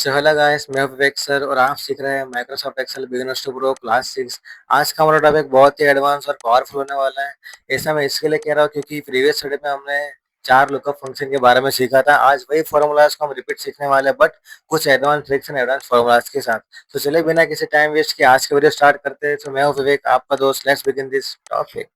So hello guys, मैं विवेक sir और आप सीख रहे हैं Microsoft Excel beginners to pro class 6। आज का हमारा टॉपिक बहुत ही एडवांस और पावरफुल होने वाला है। ऐसा मैं इसके लिए कह रहा हूँ क्योंकि प्रीवियस स्टडी में हमने 4 लुकअप फंक्शन के बारे में सीखा था। आज वही फॉर्मूलाज को हम रिपीट सीखने वाले हैं, बट कुछ advance tricks and advance formulas के साथ। तो चलिए बिना किसी टाइम वेस्ट के आज के वीडियो स्टार्ट करते हैं। तो मैं हूँ विवेक, आपका दोस्त। Let's begin this topic.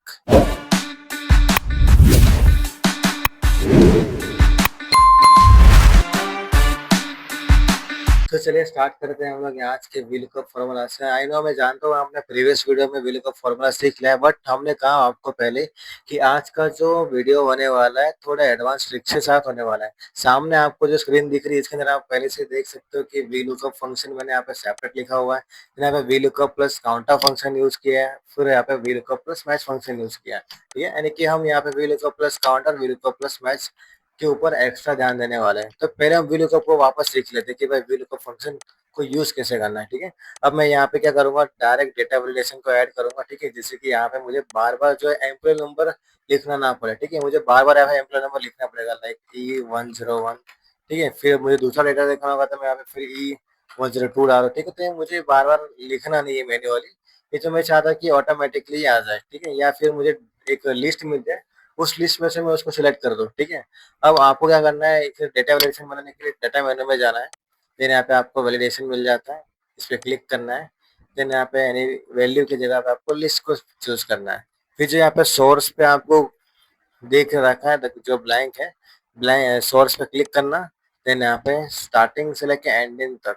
तो चलिए स्टार्ट करते हैं हम लोग आज के VLOOKUP फॉर्मूला से। आई नो, मैं जानता हूँ आपने प्रीवियस वीडियो में VLOOKUP फॉर्मूला सीख लिया है, बट हमने कहा आपको पहले कि आज का जो वीडियो होने वाला है थोड़ा एडवांस ट्रिक के साथ होने वाला है। सामने आपको जो स्क्रीन दिख रही है इसके अंदर आप पहले से देख सकते हो कि VLOOKUP फंक्शन मैंने यहाँ पे सेपरेट लिखा हुआ है। मैंने यहाँ पे VLOOKUP plus counter function use किया है, फिर यहाँ पे VLOOKUP plus match function use किया है। ठीक है, यानी कि हम यहाँ पे VLOOKUP plus counter VLOOKUP plus match के ऊपर एक्स्ट्रा ध्यान देने वाले हैं। तो पहले हम VLOOKUP को वापस सीख लेते हैं कि भाई VLOOKUP फंक्शन को यूज कैसे करना है। ठीक है, अब मैं यहाँ पे क्या करूंगा, डायरेक्ट डेटा वैलिडेशन को ऐड करूंगा। ठीक है, जैसे कि यहाँ पे मुझे बार बार जो है एम्प्लॉय नंबर लिखना ना पड़े। ठीक है, मुझे बार बार यहाँ पे एम्प्लॉय नंबर लिखना पड़ेगा, लाइक E101। ठीक है, फिर मुझे दूसरा डेटा देखना होगा तो मैं यहाँ पे फिर E102 डालो। ठीक है, तो ये मुझे बार बार लिखना नहीं है मैन्युअली। ये तो मैं चाहता कि ऑटोमेटिकली आ जाए। ठीक है, या फिर मुझे एक लिस्ट मिल जाए, उस लिस्ट में से मैं उसको सिलेक्ट कर दूँ। ठीक है, अब आपको क्या करना है, एक डेटा वैलिडेशन बनाने के लिए डाटा मेनू में जाना है। देन यहाँ पे आपको वैलिडेशन मिल जाता है, इस पर क्लिक करना है। देन यहाँ पे एनी वैल्यू की जगह पे आपको लिस्ट को चूज करना है। फिर जो यहाँ पे सोर्स पे आपको देख रखा है जो ब्लैंक है, ब्लैंक सोर्स पे क्लिक करना। देन यहाँ पे स्टार्टिंग से लेके एंडिंग तक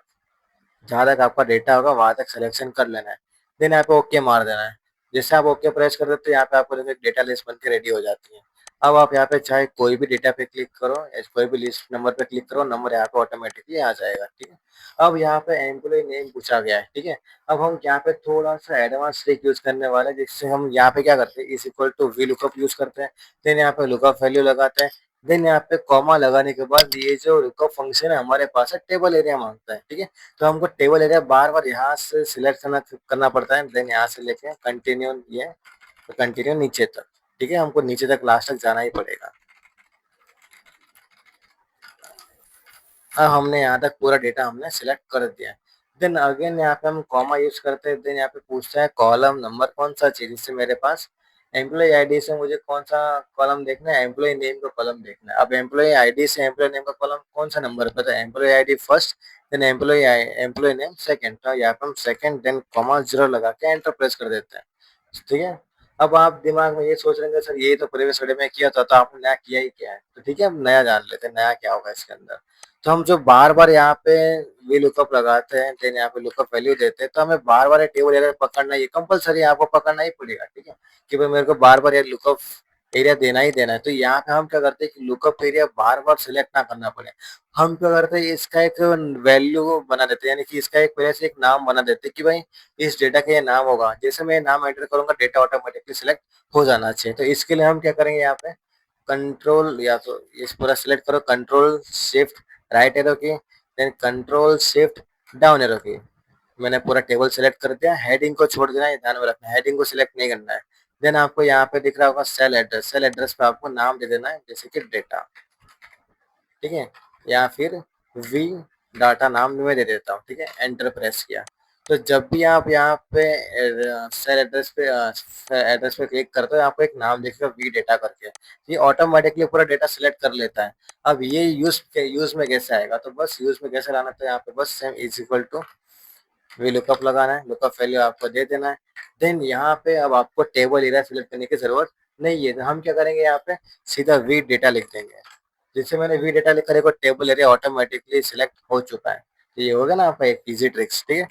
जहाँ तक आपका डेटा होगा वहां तक सिलेक्शन कर लेना है। देन यहाँ पे ओके मार देना है। जैसे आप ओके प्रेस कर देते हो यहाँ पे आपको देखो एक डेटा लिस्ट बन के रेडी हो जाती है। अब आप यहाँ पे चाहे कोई भी डेटा पे क्लिक करो या कोई भी लिस्ट नंबर पे क्लिक करो, नंबर यहाँ पे ऑटोमेटिकली आ जाएगा। ठीक है, अब यहाँ पे एम्प्लॉय नेम पूछा गया है। ठीक है, अब हम यहाँ पे थोड़ा सा एडवांस ट्रिक यूज करने वाले हैं, जिससे हम यहाँ पे क्या करते हैं, is equal to V lookup use करते हैं। देन यहाँ पे लुकअप वैल्यू लगाते हैं। देन यहाँ पे कॉमा लगाने के बाद ये जो लुकअप फंक्शन है हमारे पास है, टेबल एरिया मांगता है। ठीक है, तो हमको टेबल एरिया बार बार यहाँ से सिलेक्ट करना पड़ता है। देन यहाँ से लेके कंटिन्यू, ये कंटिन्यू नीचे तक। ठीक है, हमको नीचे तक लास्ट तक जाना ही पड़ेगा। अब हमने यहाँ तक पूरा डेटा हमने सिलेक्ट कर दिया है। देन अगेन यहाँ पे हम कॉमा यूज करते हैं। देन यहाँ पे पूछता है कॉलम नंबर कौन सा चाहिए, जिससे मेरे पास एम्प्लॉय आईडी से मुझे कौन सा कॉलम देखना है, एम्प्लॉय नेम का कॉलम देखना है। अब एम्प्लॉय आईडी से एम्प्लॉय नेम का कॉलम कौन सा नंबर पे, तो employee ID first, then employee name second. तो यहाँ पे हम सेकंड देन कॉमा 0 लगा के एंटर प्रेस कर देते हैं। ठीक है, अब आप दिमाग में ये सोच रहे हैं सर ये तो प्रीवियस वीडियो में किया था, तो आपने नया किया ही क्या है। तो ठीक है, हम नया जान लेते हैं नया क्या होगा इसके अंदर। तो हम जो बार बार यहाँ पे वी लुकअप लगाते हैं, देन यहाँ पे लुकअप वैल्यू देते हैं, तो हमें बार बार टेबल एरिया पकड़ना, ये कंपलसरी आपको पकड़ना ही पड़ेगा। ठीक है, कि भाई मेरे को बार बार ये लुकअप एरिया देना ही देना है। तो यहाँ पे हम क्या करते हैं कि लुकअप एरिया बार बार सिलेक्ट ना करना पड़े, हम क्या करते हैं इसका एक वैल्यू बना देते हैं, यानी कि इसका एक पहले से एक नाम बना देते हैं कि भाई इस डेटा का ये नाम होगा। जैसे मैं नाम एंटर करूंगा डेटा ऑटोमेटिकली सिलेक्ट हो जाना चाहिए। तो इसके लिए हम क्या करेंगे, यहाँ पे कंट्रोल या तो इस पूरा सिलेक्ट करो, control shift right arrow key, then control shift down arrow key. मैंने पूरा टेबल सेलेक्ट कर दिया। हेडिंग को छोड़ देना है, ध्यान में रखना है, हेडिंग को सिलेक्ट नहीं करना है। देन आपको यहाँ पे दिख रहा होगा सेल एड्रेस, सेल एड्रेस पे आपको नाम दे देना है, जैसे कि डेटा। ठीक है, या फिर वी डाटा नाम में दे देता हूँ। ठीक है, एंटर प्रेस किया। तो जब भी आप यहाँ पे सेल एड्रेस पे क्लिक करते हो, आपको एक नाम दिखेगा वी डेटा करके, ये ऑटोमेटिकली पूरा डेटा सिलेक्ट कर लेता है। अब ये यूज में कैसे आएगा, तो बस यूज में कैसे लाना, तो यहाँ पे बस same is equal to V lookup लगाना है, लुकअप वैल्यू आपको दे देना है। देन यहाँ पे अब आपको टेबल एरिया सिलेक्ट करने की जरूरत नहीं है, तो हम क्या करेंगे, यहाँ पे सीधा वी डेटा लिख देंगे। जैसे मैंने वी डेटा लिखा, देखो टेबल एरिया ऑटोमेटिकली सिलेक्ट हो चुका है। तो ये होगा ना आपका एक इजी ट्रिक्स। ठीक है,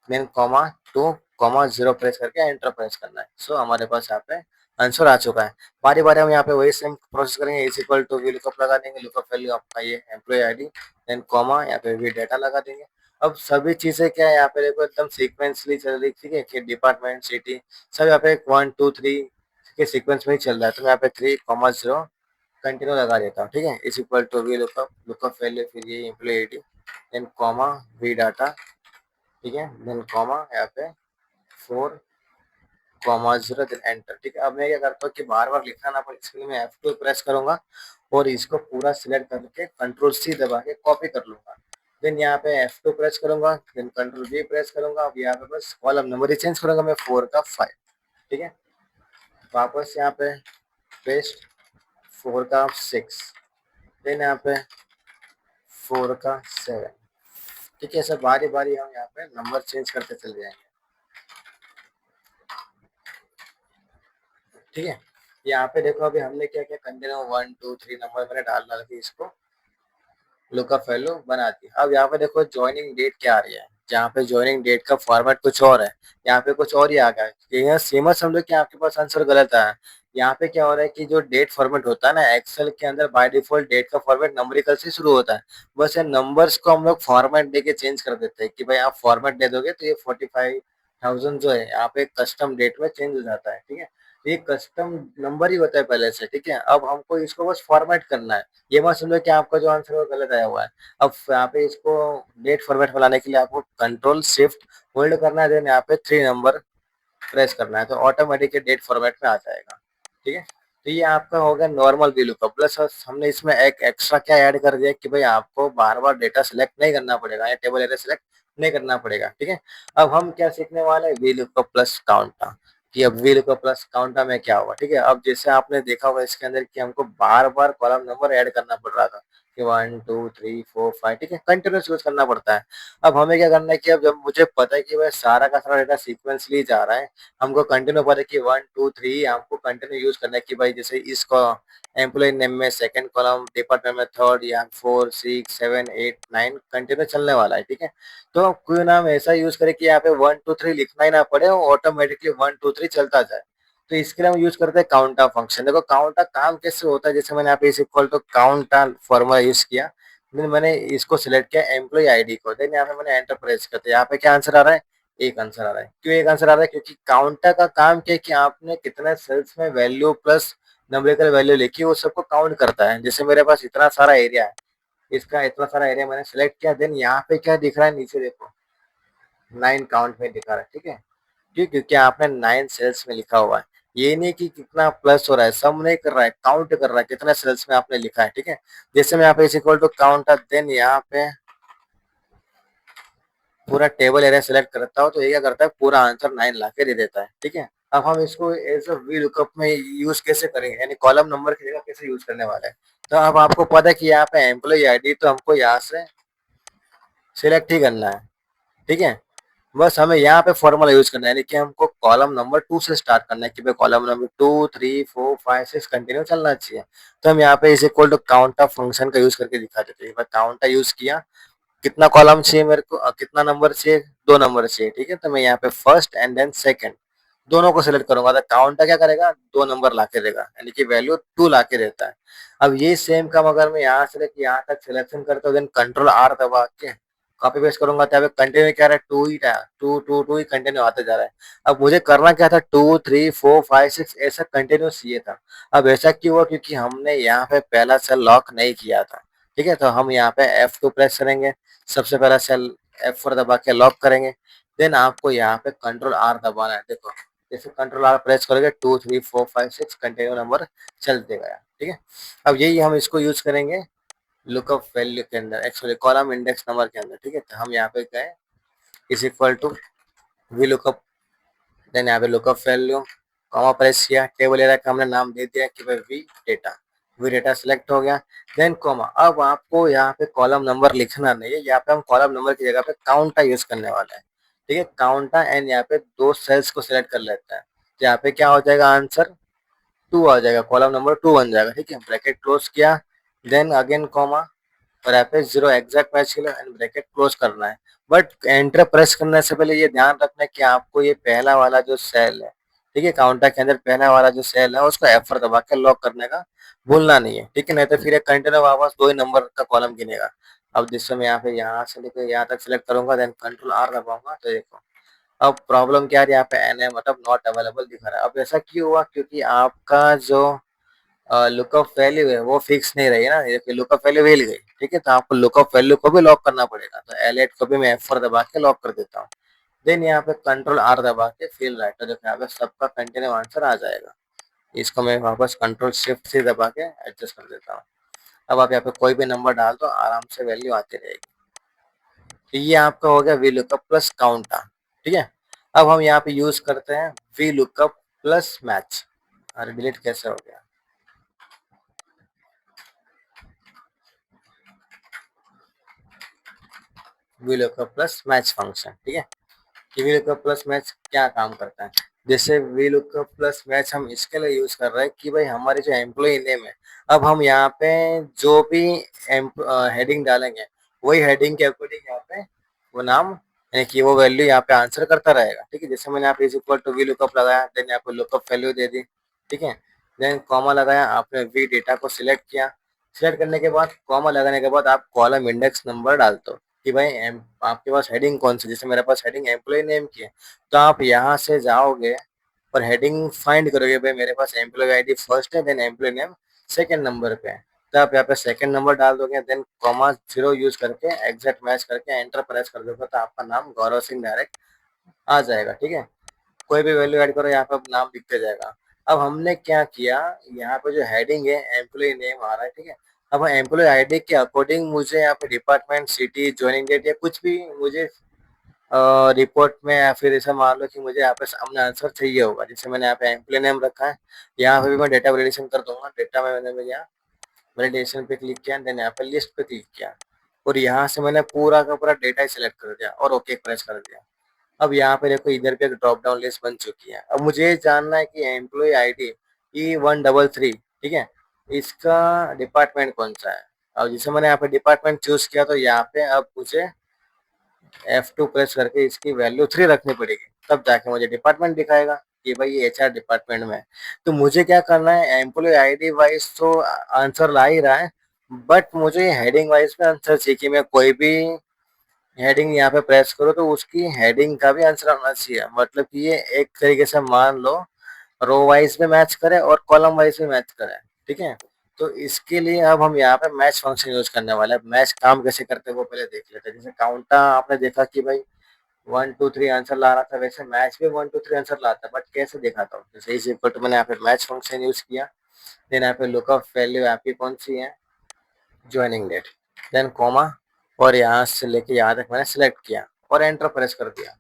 देन कॉमा 2 कॉमा 0 प्रेस करके एंटर प्रेस करना है। सो हमारे पास यहाँ पे आंसर आ चुका है। बारी बारी हम यहाँ पे वही सेम प्रोसेस करेंगे, is equal to V lookup लगा देंगे, लुकअप वैल्यू आपका ये एम्प्लॉय आईडी, देन कॉमा यहाँ पे वी डेटा लगा देंगे। अब सभी चीजें क्या है यहाँ पे देखो एकदम सीक्वेंसली चल रही। ठीक है, कि डिपार्टमेंट सिटी सब यहाँ पे 1 2 3 के सीक्वेंस में ही चल रहा है। तो मैं यहाँ पे 3 कॉमा 0 कंटिन्यू लगा देता हूँ। ठीक है, is equal to V lookup, lookup value फिर ये employee ID, then comma V data. ठीक है, देन कॉमा यहाँ पे 4 कॉमा 0 देन एंटर। ठीक है, अब मैं क्या करता हूँ कि बार बार लिखना ना पड़े, इसके लिए मैं F2 प्रेस करूंगा और इसको पूरा सिलेक्ट करके कंट्रोल C दबा के कॉपी कर लूंगा। देन यहाँ पे F2 प्रेस करूंगा, देन कंट्रोल V प्रेस करूंगा। अब यहाँ पे बस कॉलम नंबर ही चेंज करूंगा मैं 4 का 5, ठीक है। वापस यहाँ पे पेस्ट 4 का 6, देन यहाँ पे 4 का 7, ठीक है। सब बारी बारी हम यहाँ पे नंबर चेंज करते चले जाएंगे, ठीक है। यहाँ पे देखो अभी हमने क्या क्या कंटिन्यू 1 2 3 नंबर मैंने डाल डाल के इसको लुकअप वैल्यू बना दी। अब यहाँ पे देखो ज्वाइनिंग डेट क्या आ रही है, जहाँ पे ज्वाइनिंग डेट का फॉर्मेट कुछ और है, यहाँ पे कुछ और ही आ गया है। यहाँ सेम समझो कि आपके पास आंसर गलत है। यहाँ पे क्या हो रहा है कि जो डेट फॉर्मेट होता है ना एक्सेल के अंदर, बाय डिफॉल्ट डेट का फॉर्मेट नंबरिकल से शुरू होता है। बस ये नंबर्स को हम लोग फॉर्मेट दे के चेंज कर देते हैं कि भाई आप फॉर्मेट दे दोगे तो ये 45,000 जो है यहाँ पे कस्टम डेट में चेंज हो जाता है, ठीक है। ये कस्टम नंबर ही होता है पहले से, ठीक है। अब हमको इसको बस फॉर्मेट करना है। ये मत समझो कि आपका जो आंसर है वो गलत आया हुआ है। अब यहाँ पे इसको डेट फॉर्मेट में लाने के लिए आपको कंट्रोल शिफ्ट होल्ड करना है, देन यहाँ पे 3 नंबर प्रेस करना है, तो ऑटोमेटिक डेट फॉर्मेट में आ जाएगा, ठीक है। तो ये आपका हो गया नॉर्मल VLOOKUP प्लस हमने इसमें एक एक्स्ट्रा क्या ऐड कर दिया कि भाई आपको बार बार डेटा सिलेक्ट नहीं करना पड़ेगा या टेबल एरे सिलेक्ट नहीं करना पड़ेगा, ठीक है। अब हम क्या सीखने वाले हैं, VLOOKUP प्लस काउंटा, कि अब VLOOKUP प्लस काउंटा में क्या होगा, ठीक है। अब जैसे आपने देखा होगा इसके अंदर कि हमको बार बार कॉलम नंबर ऐड करना पड़ रहा था कि 1 2 3 4 5, ठीक है, कंटिन्यूस यूज करना पड़ता है। अब हमें क्या करना है कि अब जब मुझे पता है कि भाई सारा का सारा डेटा सीक्वेंसली जा रहा है, हमको कंटिन्यू पता है कि 1 2 3 हमको कंटिन्यू यूज करना है कि भाई जैसे इसको एम्प्लॉय नेम में सेकंड कॉलम, डिपार्टमेंट में थर्ड, या 4 6 7 8 9 कंटिन्यू चलने वाला है, ठीक है। तो कोई नाम ऐसा यूज करे कि यहाँ पे 1 2 3 लिखना ही ना पड़े, वो ऑटोमेटिकली 1 2 3 चलता जाए। तो इसके लिए हम यूज करते हैं काउंटा फंक्शन। देखो काउंटा काम कैसे होता है, जैसे मैंने यहाँ पे इस इक्वल टू काउंटा फॉर्मूला यूज किया, देन मैंने इसको सिलेक्ट किया एम्प्लॉय आईडी को, देन यहाँ पे मैंने एंटर प्रेस करते, यहाँ पे क्या आंसर आ रहा है, एक आंसर आ रहा है। क्यों एक आंसर आ रहा है, क्योंकि काउंटर का काम क्या है कि आपने कितने सेल्स में वैल्यू प्लस न्यूमेरिकल वैल्यू लिखी वो सबको काउंट करता है। जैसे मेरे पास इतना सारा एरिया है, इसका इतना सारा एरिया मैंने सिलेक्ट किया, देन यहाँ पे क्या दिख रहा है, नीचे देखो 9 काउंट में दिखा रहा है, ठीक है। क्यों, क्योंकि आपने 9 सेल्स में लिखा हुआ है। ये नहीं कि कितना प्लस हो रहा है, सम नहीं कर रहा है, काउंट कर रहा है कितने सेल्स में आपने लिखा है, ठीक है। जैसे मैं यहाँ पे is equal to count, then यहाँ पे पूरा टेबल एरिया सेलेक्ट करता हूँ, तो ये क्या करता है, पूरा आंसर 9 ला के दे देता है, ठीक है। अब हम इसको एज अ VLOOKUP में यूज कैसे करेंगे, यानी कॉलम नंबर की जगह कैसे यूज करने वाले हैं। तो अब आपको पता है कि यहाँ पे एम्प्लॉय आईडी तो हमको यहाँ से सिलेक्ट ही करना है, ठीक है। बस हमें यहाँ पे फॉर्मूला यूज करना है, यानी कि हमको कॉलम नंबर 2 से स्टार्ट करना है कि भाई कॉलम नंबर 2 3 4 5 6 कंटिन्यू चलना चाहिए। तो हम यहाँ पे is equal to count function का यूज करके दिखा देते हैं। काउंट यूज किया, कितना कॉलम चाहिए मेरे को, कितना नंबर चाहिए, 2 नंबर चाहिए, ठीक है। तो मैं यहाँ पे फर्स्ट एंड देन सेकंड दोनों को सिलेक्ट करूंगा, तो काउंटर क्या करेगा, 2 नंबर ला के देगा, यानी कि वैल्यू 2 ला के देता है। अब ये सेम काम अगर मैं यहाँ से लेके यहाँ तक सिलेक्शन करता हूँ, देन कंट्रोल R दबा के कॉपी पेस्ट करूंगा, तो यहाँ पे कंटिन्यू क्या रहा है, 2 ही था, 2 2 2 ही कंटिन्यू आते जा रहा है। अब मुझे करना क्या था, 2 3 4 5 6 ऐसा कंटिन्यू चाहिए था। अब ऐसा क्यों हुआ, क्योंकि हमने यहाँ पे पहला सेल लॉक नहीं किया था, ठीक है। तो हम यहाँ पे F2 प्रेस करेंगे, सबसे पहला सेल F4 दबा के लॉक करेंगे, देन आपको यहाँ पे कंट्रोल R दबाना है। देखो जैसे कंट्रोल R प्रेस करोगे 2 3 4 5 6 कंटिन्यू नंबर चलते गया, ठीक है। अब यही हम इसको यूज करेंगे लुकअप वैल्यू के अंदर, एक्चुअली कॉलम इंडेक्स नंबर के अंदर, ठीक है। तो हम यहाँ पे गए is equal to V lookup, then यहाँ पे लुकअप वैल्यू, कॉमा प्रेस किया, टेबल एरिया का हमने नाम दे दिया कि भाई वी डेटा सिलेक्ट हो गया, देन कॉमा। अब आपको यहाँ पे कॉलम नंबर लिखना नहीं है, यहाँ पे हम कॉलम नंबर की जगह पे काउंटा यूज करने वाले हैं, ठीक है। काउंटा एंड यहाँ पे 2 सेल्स को सिलेक्ट कर लेते हैं, तो यहाँ पे क्या हो जाएगा, आंसर 2 आ जाएगा, कॉलम नंबर 2 बन जाएगा, ठीक है। ब्रैकेट क्लोज किया, देन अगेन कॉमा, और यहाँ पे 0 एग्जैक्ट मैच के लिए एंड ब्रैकेट क्लोज करना है। बट एंटर प्रेस करने से पहले ये ध्यान रखना है कि आपको ये पहला वाला जो सेल है, ठीक है, काउंटर के अंदर पहला वाला जो सेल है उसको F4 दबा के लॉक करने का भूलना नहीं है, ठीक है। नहीं तो फिर एक कंटिन्यू वापस 2 ही नंबर का कॉलम गिनेगा। अब जिससे मैं यहाँ पे यहाँ से लेकर यहाँ तक सिलेक्ट करूंगा, देन कंट्रोल R दबाऊंगा, तो देखो अब प्रॉब्लम क्या है, यहाँ पे NA मतलब नॉट अवेलेबल दिखा रहा है। अब ऐसा क्यों हुआ, क्योंकि आपका जो लुकअप वैल्यू है वो फिक्स नहीं रही ना, ये लुकअप वैल्यू हिल गई, ठीक है। तो आपको लुकअप वैल्यू को भी लॉक करना पड़ेगा, तो L8 को भी मैं F4 दबा के लॉक कर देता हूँ, देन यहाँ पे कंट्रोल R दबा के फिल राइट, तो देखो यहाँ पे सबका कंटिन्यू आंसर आ जाएगा। इसको मैं वापस कंट्रोल शिफ्ट से दबा के एडजस्ट कर देता हूँ। अब आप यहाँ पे कोई भी नंबर डाल दो, आराम से वैल्यू आती रहेगी। तो ये आपका हो गया वी लुकअप प्लस काउंटा, ठीक है। अब हम यहाँ पे यूज करते हैं वी लुकअप प्लस मैच। अरे डिलीट कैसे हो गया? V lookup plus match function, ठीक है। वी लुकअप प्लस मैच क्या काम करता है? जैसे वी लुकअप प्लस मैच हम इसके लिए यूज कर रहे हैं कि भाई हमारे जो एम्प्लॉय नेम है, अब हम यहाँ पे जो भी हेडिंग डालेंगे वही हेडिंग के अकॉर्डिंग यहाँ पे वो नाम यानी कि वो वैल्यू यहाँ पे आंसर करता रहेगा, ठीक है। जैसे मैंने यहाँ पे is equal to V lookup लगाया, देन यहाँ पे लुकअप वैल्यू दे दी, ठीक है। देन कॉमा लगाया, आपने वी डेटा को सिलेक्ट किया। सिलेक्ट करने के बाद कॉमा लगाने के बाद आप कॉलम इंडेक्स नंबर डाल दो कि भाई आपके पास हेडिंग कौन सी, जैसे मेरे पास हेडिंग एम्प्लॉय नेम की है, तो आप यहाँ से जाओगे और हेडिंग फाइंड करोगे भाई मेरे पास एम्प्लॉय आईडी फर्स्ट है, then employee name second number पे है, तो आप यहाँ पे सेकंड नंबर डाल दोगे, देन कॉमा जीरो यूज करके एग्जैक्ट मैच करके एंटर प्रेस कर दोगे, तो आपका नाम गौरव सिंह डायरेक्ट आ जाएगा, ठीक है। कोई भी वैल्यू ऐड करो यहाँ पे नाम दिखते जाएगा। अब हमने क्या किया, यहाँ पे जो हेडिंग है एम्प्लॉय नेम आ रहा है, ठीक है। अब एम्प्लॉय आईडी के अकॉर्डिंग मुझे यहाँ पे डिपार्टमेंट, सिटी, ज्वाइनिंग डेट या कुछ भी मुझे रिपोर्ट में या फिर ऐसा मान लो कि मुझे यहाँ पे सामने आंसर चाहिए होगा। जैसे मैंने यहाँ पे एम्प्लॉय नेम रखा है, यहाँ पे भी मैं डेटा वैलिडेशन कर दूंगा। डेटा में मैंने यहाँ वैलिडेशन पे क्लिक किया, देन यहाँ पे लिस्ट पे क्लिक किया और यहाँ से मैंने पूरा का पूरा डेटा ही सिलेक्ट कर दिया और ओके प्रेस कर दिया। अब यहाँ पे देखो इधर पे एक ड्रॉप डाउन लिस्ट बन चुकी है। अब मुझे ये जानना है कि एम्प्लॉय आईडी E133, ठीक है, इसका डिपार्टमेंट कौन सा है। अब जैसे मैंने यहाँ पे डिपार्टमेंट चूज किया तो यहाँ पे अब मुझे F2 प्रेस करके इसकी वैल्यू 3 रखनी पड़ेगी, तब जाके मुझे डिपार्टमेंट दिखाएगा कि भाई ये HR डिपार्टमेंट में है। तो मुझे क्या करना है, एम्प्लॉय आईडी वाइज तो आंसर ला ही रहा है, बट मुझे हेडिंग वाइज में आंसर चाहिए कि मैं कोई भी हेडिंग यहाँ पे प्रेस करो तो उसकी हेडिंग का भी आंसर आना चाहिए। मतलब कि ये एक तरीके से मान लो रो वाइज में मैच करे और कॉलम वाइज में मैच करे, ठीक है। तो इसके लिए अब हम यहाँ पे मैच फंक्शन यूज करने वाले हैं। मैच काम कैसे करते हैं वो पहले देख लेते हैं। जैसे काउंटा आपने देखा कि भाई 1 2 3 आंसर ला रहा था, वैसे मैच भी 1 2 3 आंसर लाता है, बट कैसे दिखाता हूँ। जैसे इस इक्वल टू मैंने यहाँ पे मैच फंक्शन यूज किया, देन यहाँ पे लुकअप वैल्यू आपकी कौन सी है, ज्वाइनिंग डेट, देन कॉमा और यहाँ से लेके यहाँ तक मैंने सिलेक्ट किया और एंटर प्रेस कर दिया।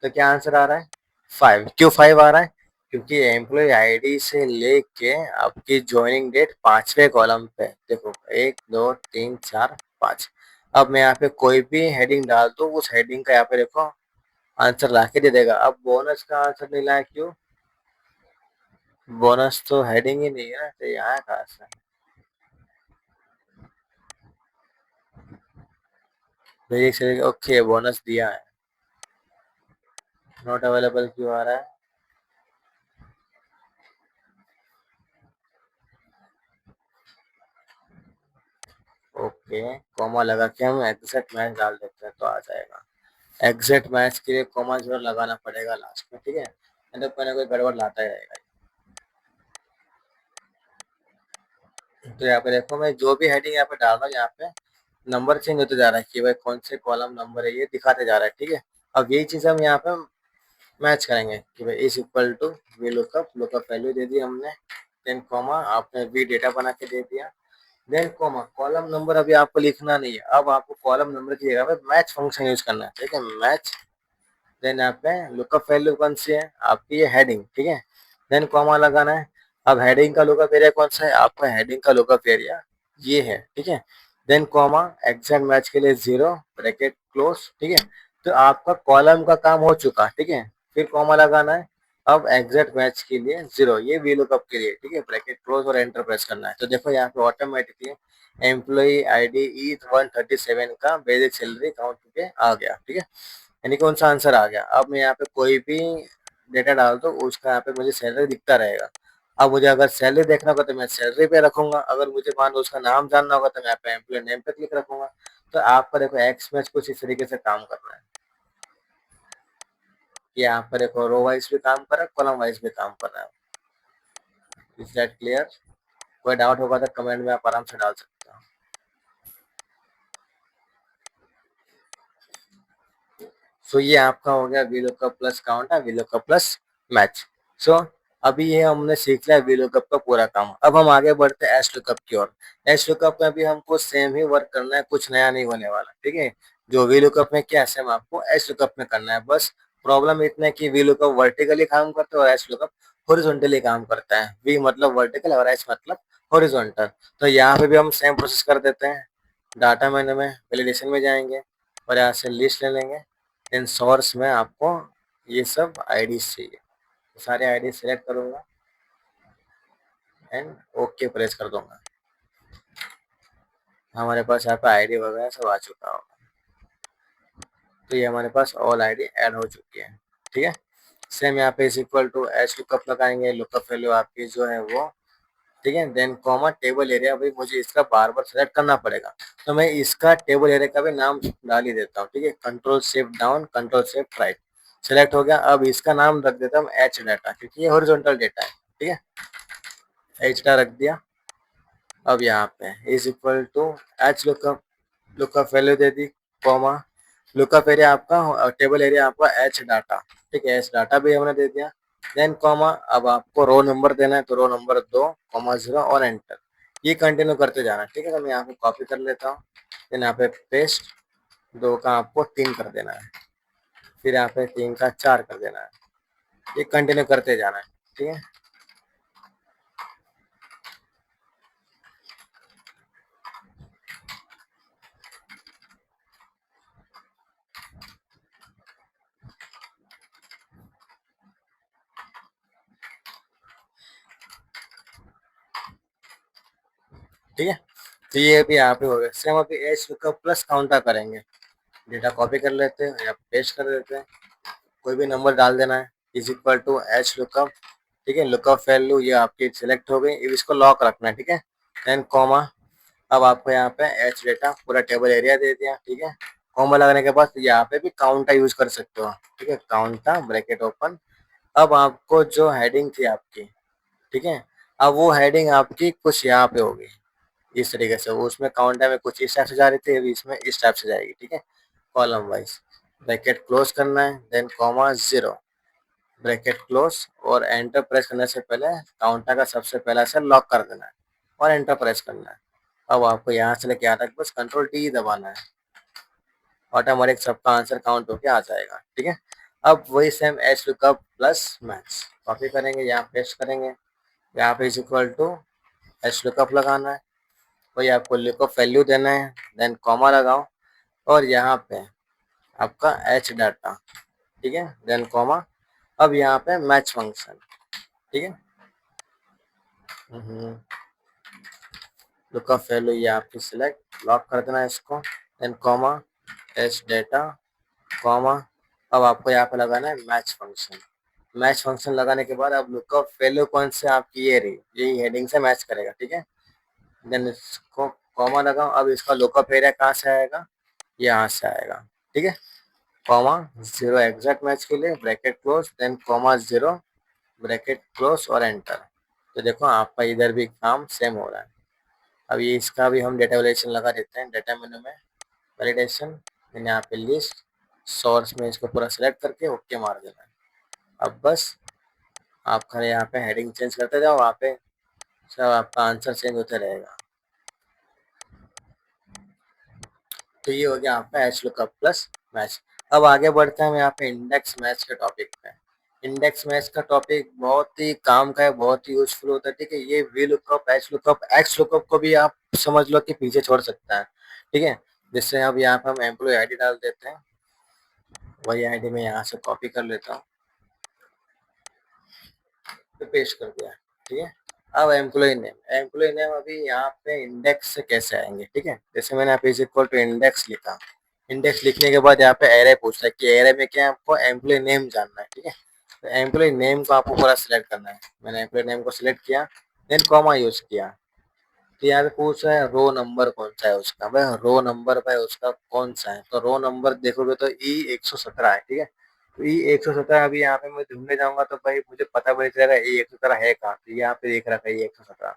तो क्या आंसर आ रहा है, 5। क्यों 5 आ रहा है? क्योंकि एम्प्लॉय आईडी से लेके आपकी ज्वाइनिंग डेट पांचवे कॉलम पे देखो, 1 2 3 4 5। अब मैं यहाँ पे कोई भी हेडिंग डाल दूँ उस हेडिंग का यहाँ पे देखो आंसर ला के दे देगा। अब बोनस का आंसर नहीं लाया क्यों? बोनस तो हेडिंग ही नहीं है, तो यहाँ कहाँ से? ओके बोनस दिया है, नॉट अवेलेबल क्यों आ रहा है? ओके, कॉमा लगा के हम एग्जैक्ट मैच डाल देते हैं तो आ जाएगा। एग्जैक्ट मैच के लिए कॉमा जरूर लगाना पड़ेगा लास्ट में, ठीक है, नहीं तो कोई ना कोई गड़बड़ लाता ही रहेगा। तो यहाँ पे देखो मैं जो भी हेडिंग यहाँ पे डाल रहा हूँ, यहाँ पे नंबर चेंज होते जा रहा है कि भाई कौन से कॉलम नंबर है ये दिखाते जा रहा है, ठीक है। अब यही चीज हम यहाँ पे मैच करेंगे कि भाई is equal to V lookup, lookup value दे दी हमने, देन कॉमा आपने वी डेटा बना के दे दिया, देन कॉमा कॉलम नंबर अभी आपको लिखना नहीं है। अब आपको कॉलम नंबर की जगह पे मैच फंक्शन यूज करना है, ठीक है, मैच। देन यहाँ पे लुकअप वैल्यू कौन सी है आपकी, ये हेडिंग, ठीक है, देन कॉमा लगाना है। अब हेडिंग का लुकअप एरिया कौन सा है आपका, हेडिंग का लुकअप एरिया ये है, ठीक है, देन कॉमा एग्जैक्ट मैच के लिए 0 ब्रैकेट क्लोज, ठीक है। तो आपका कॉलम का काम हो चुका, ठीक है। फिर कॉमा लगाना है, अब एग्जैक्ट मैच के लिए 0, ये वी लुकअप के लिए, ठीक है, ब्रैकेट क्लोज और एंटर प्रेस करना है। तो देखो यहाँ पे ऑटोमेटिकली एम्प्लॉई आईडी E137 का बेसिक सैलरी काउंट पे आ गया, ठीक है, यानी कौन सा आंसर आ गया। अब मैं यहाँ पे कोई भी डेटा डाल दो उसका यहाँ पे मुझे सैलरी दिखता रहेगा। अब मुझे अगर सैलरी देखना होगा तो मैं सैलरी पे रखूंगा, अगर मुझे मान लो उसका नाम जानना होगा तो मैं यहाँ पे एम्प्लॉय नेम पे क्लिक रखूंगा। तो आपका देखो एक्स मैच कुछ इस तरीके से काम कर रहा है कि यहाँ पर देखो रो वाइज भी काम कर रहा है, कॉलम वाइज भी काम कर रहा है। Is that clear? कोई डाउट होगा तो कमेंट में आप आराम से डाल सकते हो। सो ये आपका हो गया वीलुकअप प्लस काउंट है, वीलुकअप प्लस मैच। सो अभी ये हमने सीख लिया वीलुकअप का पूरा काम। अब हम आगे बढ़ते हैं एच लुकअप की ओर। एच लुकअप में भी हमको सेम ही वर्क करना है, कुछ नया नहीं होने वाला, ठीक है। जो वी लुकअप में क्या है सेम आपको एच लुकअप में करना है। बस प्रॉब्लम इतना है कि वी लुकअप वर्टिकली काम करता है और एच लुकअप हॉरिजॉन्टली काम करता है। वी मतलब वर्टिकल और एच मतलब हॉरिजॉन्टल। तो यहाँ पे भी हम सेम प्रोसेस कर देते हैं। डाटा मेन्यू में वैलिडेशन में जाएंगे और यहाँ से लिस्ट ले लेंगे। इन सोर्स में आपको ये सब आईडीज चाहिए, सारे आईडी सेलेक्ट करूंगा एंड ओके प्रेस कर दूंगा। हमारे पास यहाँ पे आईडी वगैरह सब आ चुका होगा। तो ये हमारे पास ऑल आईडी ऐड हो चुकी है। ठीक है, सेम यहाँ पे is equal to H lookup लगाएंगे। लुकअप वैल्यू आपकी जो है वो, ठीक है, देन कॉमा टेबल एरिया। भाई मुझे इसका बार बार सेलेक्ट करना पड़ेगा, तो मैं इसका टेबल एरिया का भी नाम डाल ही देता हूँ। ठीक है, control shift down, control shift right, select हो गया। अब इसका नाम रख देता हूँ एच डाटा, क्योंकि ये हॉरिजॉन्टल डेटा है। ठीक है, एच डाटा रख दिया। अब यहाँ पे is equal to H lookup, lookup value दे दी, कॉमा लुकअप एरिया आपका, टेबल एरिया आपका एच डाटा। ठीक है, एच डाटा भी हमने दे दिया। देन कॉमा, अब आपको रो नंबर देना है, तो रो नंबर 2, 0 और एंटर। ये कंटिन्यू करते जाना। ठीक है, तो मैं यहाँ पे कॉपी कर लेता हूँ। देन यहाँ पे पेस्ट, 2 का आपको 3 कर देना है, फिर यहाँ पे 3 का 4 कर देना है। ये कंटिन्यू करते जाना है। ठीक है, ठीक है, तो ये अभी यहाँ पे हो गया। सेम अभी एच लुकअप प्लस काउंटर करेंगे। डेटा कॉपी कर लेते हैं या पेस्ट कर देते हैं, कोई भी नंबर डाल देना है। Is equal to H lookup, ठीक है, लुकअप वैल्यू ये आपकी सिलेक्ट हो गई। अब इसको लॉक रखना है। ठीक है, देन कॉमा, अब आपको यहाँ पे एच डेटा पूरा टेबल एरिया दे दिया। ठीक है, कॉमा लगाने के बाद यहाँ पे भी काउंटा यूज कर सकते हो। ठीक है, काउंटा ब्रैकेट ओपन। अब आपको जो हेडिंग थी आपकी, ठीक है, अब वो हेडिंग आपकी कुछ यहाँ पे होगी इस तरीके से। वो उसमें काउंटर में कुछ इस टाइप से जा रही थी, अभी इसमें इस टाइप से जाएगी। ठीक है, कॉलम वाइज ब्रैकेट क्लोज करना है, देन कॉमा 0, ब्रैकेट क्लोज और एंटर प्रेस करने से पहले काउंटर का सबसे पहला से लॉक कर देना है और एंटर प्रेस करना है। अब आपको यहाँ से लेके यहाँ तक बस कंट्रोल टी दबाना है, ऑटोमेटिक सबका आंसर काउंट होके आ जाएगा। ठीक है, अब वही same H lookup plus max copy करेंगे, यहाँ पेस्ट करेंगे। यहाँ पे is equal to H lookup लगाना है, वही आपको लुकअप वैल्यू देना है, देन कॉमा लगाओ और यहाँ पे आपका एच डाटा। ठीक है, देन कॉमा, अब यहाँ पे मैच फंक्शन। ठीक है, लुकअप वैल्यू ये आपकी सिलेक्ट लॉक कर देना है इसको, then comma H data, comma, अब आपको यहाँ पे लगाना है मैच फंक्शन। मैच फंक्शन लगाने के बाद अब लुकअप वैल्यू कौन से आपकी ये रही, यही हेडिंग से मैच करेगा। ठीक है, देन इसको कॉमा लगाओ। अब इसका लुकअप एरिया कहाँ से आएगा, यहाँ से आएगा। ठीक है, कॉमा 0 एग्जैक्ट मैच के लिए bracket close, then comma 0 bracket close और एंटर। तो देखो आपका इधर भी काम सेम हो रहा है। अब ये इसका भी हम डेटा वैलिडेशन लगा देते हैं। डेटा मेनू में वैलिडेशन, देन यहाँ पे लिस्ट, सोर्स में इसको पूरा सेलेक्ट करके ओके मार देना है। अब बस आपका यहाँ पे हेडिंग चेंज करते जाओ, वहाँ पे सब आपका आंसर चेंज होते रहेगा। तो ये हो गया आपका एच लुकअप प्लस मैच। अब आगे बढ़ते हैं हम यहाँ पे इंडेक्स मैच के टॉपिक पे। इंडेक्स मैच का टॉपिक बहुत ही काम का है, बहुत ही यूजफुल होता है। ठीक है, ये V lookup, H lookup, x lookup को भी आप समझ लो कि पीछे छोड़ सकता है। ठीक है, जिससे अब यहाँ पे हम एम्प्लॉय आईडी डाल देते हैं। वही आईडी में यहाँ से कॉपी कर लेता हूँ, तो पेस्ट कर दिया। ठीक है, अब एम्प्लॉय नेम अभी यहाँ पे इंडेक्स से कैसे आएंगे। ठीक है, जैसे मैंने यहाँ पे इज इक्वल टू इंडेक्स लिखा। इंडेक्स लिखने के बाद यहाँ पे एरे पूछता है कि एरे में क्या है, आपको एम्प्लॉय नेम जानना है। ठीक है, तो एम्प्लॉय नेम को आपको पूरा सिलेक्ट करना है। मैंने एम्प्लॉय नेम को सिलेक्ट किया, देन कॉमा यूज किया। तो यहाँ पे पूछ रहा है रो नंबर कौन सा है उसका। भाई रो नंबर भाई उसका कौन सा है, तो रो नंबर देखोगे तो E117 है। ठीक है, तो E117 अभी यहाँ पे मैं ढूंढने जाऊंगा तो भाई मुझे पता भी नहीं चलेगा E117 है कहाँ। तो यहाँ पे देख रखा है E117,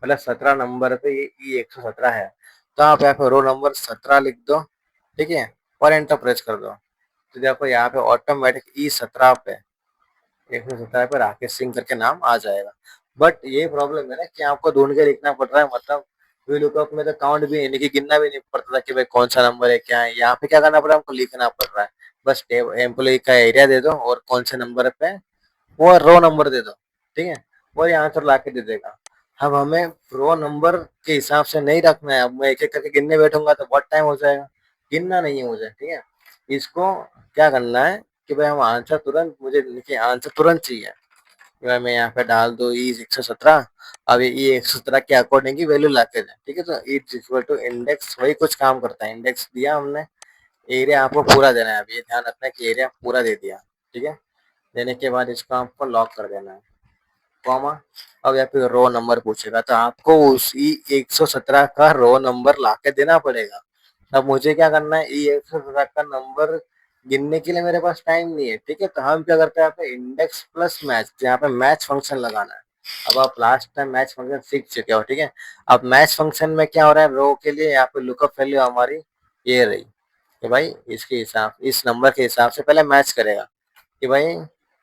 मतलब 17 नंबर पे ये E117 है। तो आप यहाँ पे रो नंबर 17 लिख दो। ठीक है, और एंटर प्रेस कर दो। तो देखो यहाँ पे ऑटोमेटिक E17 पे, 117 पे राकेश सिंह करके नाम आ जाएगा। बट ये प्रॉब्लम है ना कि आपको ढूंढ के लिखना पड़ रहा है, मतलब वी लुकअप में तो काउंट भी यानी कि गिनना भी नहीं पड़ता था कि भाई कौन सा नंबर है क्या है। यहाँ पे क्या करना पड़ रहा है, हमको लिखना पड़ रहा है। बस एम्प्लॉय का एरिया दे दो और कौन से नंबर पे वो रो नंबर दे दो, ठीक है, वो ये आंसर ला के दे देगा। अब हमें रो नंबर के हिसाब से नहीं रखना है। अब मैं एक एक करके गिनने बैठूंगा तो बहुत टाइम हो जाएगा, गिनना नहीं है मुझे, ठीक है। इसको क्या करना है कि भाई हम आंसर तुरंत, मुझे देखिए आंसर तुरंत चाहिए। भाई मैं यहाँ पे डाल दो ई 117। अब ई 117 के अकॉर्डिंग की वैल्यू लाके दें, ठीक है। तो इज इक्वल टू इंडेक्स, वही कुछ काम करता है। इंडेक्स दिया हमने, एरिया आपको पूरा देना है। अब ये ध्यान रखना है कि एरिया पूरा दे दिया, ठीक है। देने के बाद इसको आपको लॉक कर देना है, कॉमा। अब यहाँ पे रो नंबर पूछेगा तो आपको उसी 117 का रो नंबर लाके देना पड़ेगा। अब मुझे क्या करना है, ई 117 का नंबर गिनने के लिए मेरे पास टाइम नहीं है, ठीक है। तो हम क्या करते हैं, यहाँ पे इंडेक्स प्लस मैच, यहाँ पे मैच फंक्शन लगाना है। अब आप लास्ट टाइम मैच फंक्शन सीख चुके हो, ठीक है। अब मैच फंक्शन में क्या हो रहा है, रो के लिए यहाँ पे लुकअप वैल्यू हमारी ये रही कि भाई इसके हिसाब, इस नंबर के हिसाब से पहले मैच करेगा कि भाई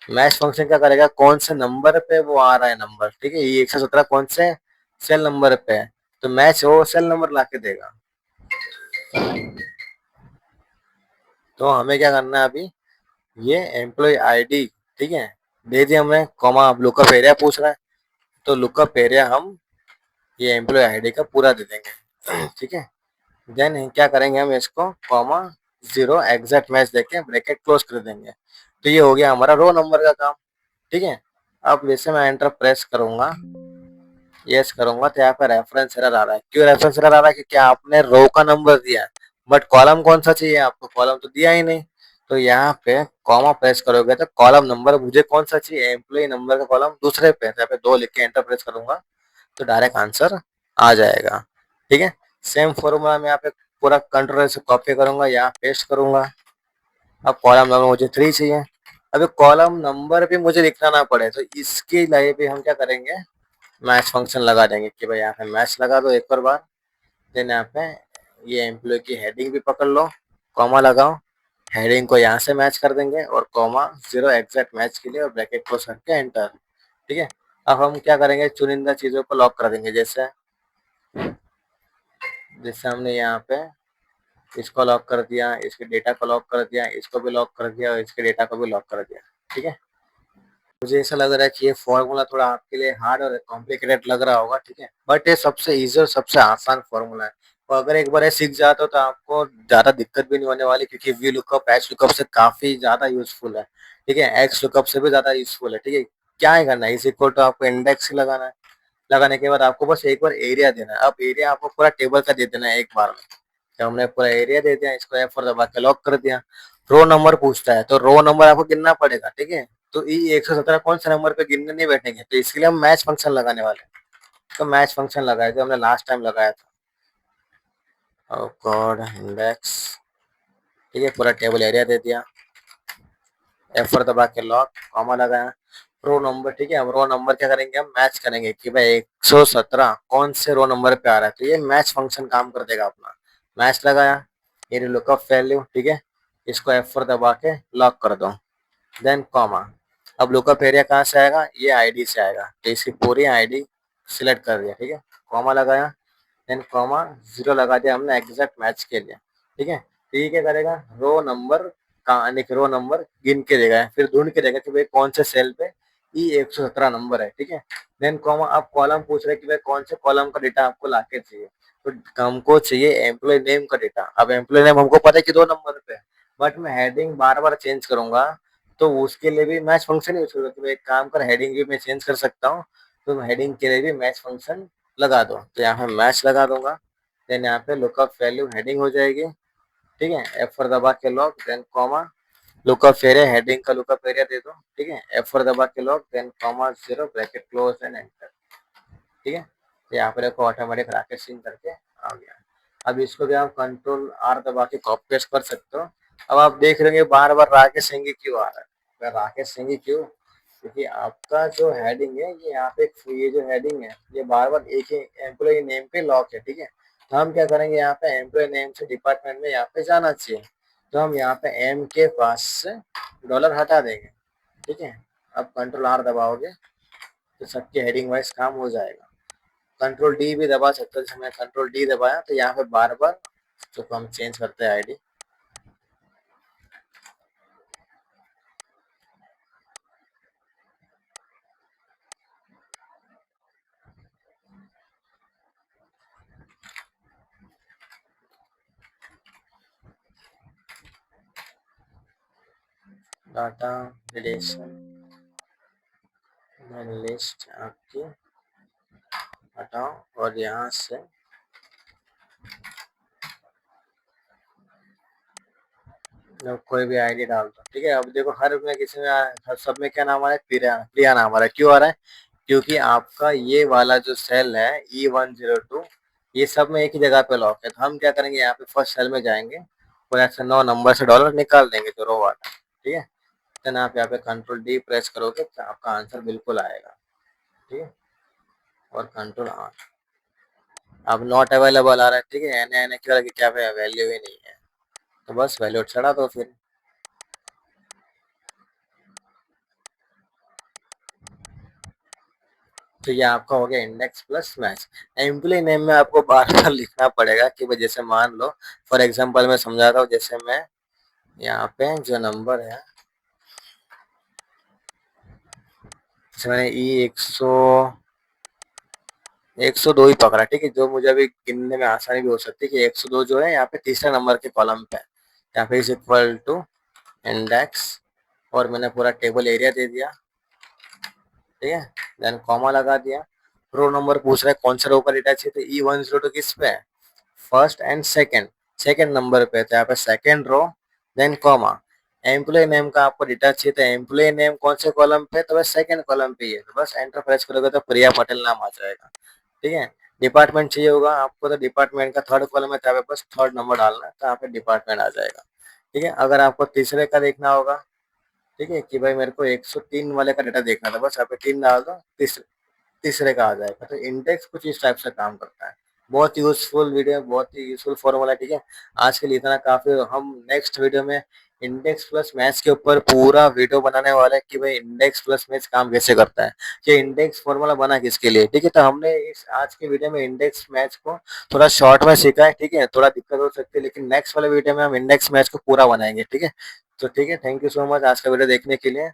मैच फंक्शन क्या करेगा, कौन से नंबर पे वो आ रहा है नंबर, ठीक है। ये 117 कौन से सेल नंबर पे है, तो मैच वो सेल नंबर ला के देगा। तो हमें क्या करना है अभी, ये एम्प्लॉय आईडी, ठीक है, दे दिया हमने, कॉमा। अब लुकअप एरिया पूछ रहा है तो लुकअप एरिया हम ये एम्प्लॉय आईडी का पूरा दे देंगे, ठीक है। देन क्या करेंगे, हम इसको कॉमा 0 एग्जैक्ट मैच देके ब्रैकेट क्लोज कर देंगे। तो ये हो गया हमारा रो नंबर का काम, ठीक है। अब जैसे मैं एंटर प्रेस करूंगा, यस करूंगा, तो यहाँ पे रेफरेंस एरर आ रहा है। क्यों रेफरेंस एरर आ रहा है, क्योंकि आपने रो का नंबर दिया है बट कॉलम कौन सा चाहिए आपको, कॉलम तो दिया ही नहीं। तो यहाँ पे कॉमा प्रेस करोगे तो कॉलम नंबर मुझे कौन सा चाहिए, एम्प्लॉय नंबर का कॉलम दूसरे पे, यहाँ पे 2 लिख के एंटर प्रेस करूंगा तो डायरेक्ट आंसर आ जाएगा, ठीक है। सेम फॉर्मूला में यहाँ पे पूरा कंट्रोल से कॉपी करूंगा, यहाँ पेस्ट करूंगा। अब कॉलम नंबर मुझे 3 चाहिए। अभी कॉलम नंबर भी मुझे लिखना ना पड़े तो इसके लिए भी हम क्या करेंगे, मैच फंक्शन लगा देंगे कि भाई यहाँ पे मैच लगा दो एक और बार। देन यहाँ पे ये एम्प्लॉय की हेडिंग भी पकड़ लो, कॉमा लगाओ, हेडिंग को यहाँ से मैच कर देंगे और कॉमा 0 एग्जैक्ट मैच के लिए और ब्रैकेट क्लोज करके एंटर, ठीक है। अब हम क्या करेंगे, चुनिंदा चीजों को लॉक कर देंगे। जैसे जैसे हमने यहाँ पे इसको लॉक कर दिया, इसके डेटा को लॉक कर दिया, इसको भी लॉक कर दिया और इसके डेटा को भी लॉक कर दिया, ठीक है। मुझे ऐसा लग रहा है कि ये फॉर्मूला थोड़ा आपके लिए हार्ड और कॉम्प्लिकेटेड लग रहा होगा, ठीक है, बट ये सबसे इजी और सबसे आसान फॉर्मूला है। और अगर एक बार ये सीख जाते हो तो आपको ज्यादा दिक्कत भी नहीं होने वाली, क्योंकि वी लुकअप एच लुकअप से काफी ज्यादा यूजफुल है, ठीक है। एक्स लुकअप से भी ज्यादा यूजफुल है, ठीक है। क्या है करना है, इस इक्वल टू आपको इंडेक्स ही लगाना है। लगाने के बाद आपको बस एक बार एरिया देना है। अब एरिया आपको पूरा टेबल का दे देना है एक बार में। जब हमने पूरा एरिया दे दिया, इसको F4 दबा के लॉक कर दिया। रो नंबर पूछता है तो रो नंबर आपको गिनना पड़ेगा, ठीक है। तो ई 117 कौन से नंबर पे गिनने नहीं बैठेंगे, तो इसके लिए हम मैच फंक्शन लगाने वाले हैं। तो मैच फंक्शन लगाए थे हमने लास्ट टाइम लगाया था। और गॉड इंडेक्स, ठीक है, पूरा टेबल एरिया दे दिया, F4 दबा के लॉक, कॉमा लगाया, रो नंबर, ठीक है। अब रो नंबर क्या करेंगे, हम मैच करेंगे कि भाई 117 कौन से रो नंबर पे आ रहा है। तो ये मैच फंक्शन काम कर देगा अपना। मैच लगाया, ये लुकअप वैल्यू, ठीक है, इसको F4 दबा के लॉक कर दो, देन कॉमा। अब लुकअप एरिया कहाँ से आएगा, ये आईडी से आएगा, तो इसकी पूरी आईडी सिलेक्ट कर दिया, ठीक है, कॉमा लगाया, देन कॉमा 0 लगा दिया हमने एग्जैक्ट मैच के लिए, ठीक है। तो ये क्या करेगा, रो नंबर का रो नंबर गिन के देगा, फिर ढूंढ के देगा कि भाई कौन से सेल पे ई 117 नंबर है, ठीक है। देन कॉमा, आप कॉलम पूछ रहे कि भाई कौन से कॉलम का डेटा आपको लाके चाहिए, तो हमको चाहिए एम्प्लॉय नेम का डेटा। अब एम्प्लॉय नेम हमको पता है कि 2 नंबर पे है, बट मैं हेडिंग बार बार चेंज करूंगा तो उसके लिए भी मैच फंक्शन यूज करूंगा। तो एक काम कर, हेडिंग भी मैं चेंज कर सकता हूँ, तो हेडिंग के लिए भी मैच फंक्शन लगा दो। तो यहाँ पे मैच लगा दूंगा, देन यहाँ पे लुकअप वैल्यू हेडिंग हो जाएगी, ठीक है। F4 दबा के lock, then comma, lookup area, heading का लुकअप एरिया दे दो, ठीक है। F4 दबा के lock, then comma 0 bracket close and enter, ठीक है। तो यहाँ पर देखो ऑटोमेटिक रॉकेट सिंह करके आ गया। अब इसको भी आप कंट्रोल आर दबा के कॉपी पेस्ट कर सकते हो। अब आप देख रहे होंगे बार बार राकेश सिंह क्यों आ रहा है, राकेश सिंह क्यों, क्योंकि आपका जो हेडिंग है ये यहाँ पे, ये जो हेडिंग है ये बार बार एक ही एम्प्लॉय नेम पे लॉक है, ठीक है। तो हम क्या करेंगे, यहाँ पे एम्प्लॉय नेम से डिपार्टमेंट में यहाँ पे जाना चाहिए, तो हम यहाँ पे एम के पास से डॉलर हटा देंगे, ठीक है। अब कंट्रोल आर दबाओगे तो सबके हेडिंग वाइज काम हो जाएगा। कंट्रोल डी भी दबा सकते हो, जैसे मैंने कंट्रोल डी दबाया तो यहाँ पे बार बार तो हम चेंज करते हैं आईडी। डाटा रिलेशन में लिस्ट आपकी हटाओ और यहाँ से जब कोई भी आईडी डाल दो, ठीक है। अब देखो हर में किसी में हर सब में क्या नाम आ रहा है, प्रिया, प्रिया नाम आ रहा है। क्यों आ रहा है? क्योंकि आपका ये वाला जो सेल है E102 ये सब में एक ही जगह पे लॉक है। तो हम क्या करेंगे, यहाँ पे फर्स्ट सेल में जाएंगे और ऐसे 9 नंबर से डॉलर निकाल देंगे जो रो वाला, ठीक है। देन आप यहाँ पे कंट्रोल डी प्रेस करोगे तो आपका आंसर बिल्कुल आएगा, ठीक है। और कंट्रोल आर, अब नॉट अवेलेबल आ रहा है, ठीक है। एन एन की क्या वैल्यू ही नहीं है, तो बस वैल्यू चढ़ा दो फिर। तो ये आपका हो गया index plus match. Employee name में आपको बार बार लिखना पड़ेगा कि भाई जैसे मान लो फॉर एग्जांपल मैं समझाता हूँ, जैसे मैं यहाँ पे जो नंबर है, जैसे मैंने ई 102 ही पकड़ा, ठीक है। जो मुझे अभी गिनने में आसानी भी हो सकती है कि 102 जो है यहाँ पे तीसरे नंबर के कॉलम पे, यहाँ पे इज इक्वल टू इंडेक्स और मैंने पूरा टेबल एरिया दे दिया, ठीक है। देन कॉमा लगा दिया। रो नंबर पूछ रहा है कौन सा रो का डेटा चाहिए, तो E102 किस पे है, first and second, second number पे, तो यहाँ पे second row then comma. Employee name का आपको डेटा चाहिए, तो एम्प्लॉय नेम कौन से कॉलम पे, तो बस सेकंड कॉलम पे ही है, तो बस एंटर प्रेस करोगे तो प्रिया पटेल नाम आ जाएगा, ठीक है। डिपार्टमेंट चाहिए होगा आपको, तो डिपार्टमेंट का थर्ड कॉलम है, तो यहाँ पे बस थर्ड नंबर डालना है, तो यहाँ पे डिपार्टमेंट आ जाएगा, ठीक है। अगर आपको तीसरे का देखना होगा, ठीक है, कि भाई मेरे को 103 वाले का डेटा देखना था, बस यहाँ पे 3 डाल दो, तीसरे का आ जाएगा। तो इंडेक्स कुछ इस टाइप से काम करता है। बहुत यूजफुल वीडियो, बहुत ही यूजफुल फॉर्मूला है, ठीक है। आज के लिए इतना काफी। हम नेक्स्ट वीडियो में इंडेक्स प्लस मैच के ऊपर पूरा वीडियो बनाने वाला है कि भाई इंडेक्स प्लस मैच काम कैसे करता है, ये इंडेक्स फॉर्मूला बना किसके लिए, ठीक है। तो हमने इस आज के वीडियो में इंडेक्स मैच को थोड़ा शॉर्ट में सीखा है, ठीक है। थोड़ा दिक्कत हो सकती है, लेकिन नेक्स्ट वाले वीडियो में हम इंडेक्स मैच को पूरा बनाएंगे, ठीक है। तो ठीक है, थैंक यू सो मच आज का वीडियो देखने के लिए।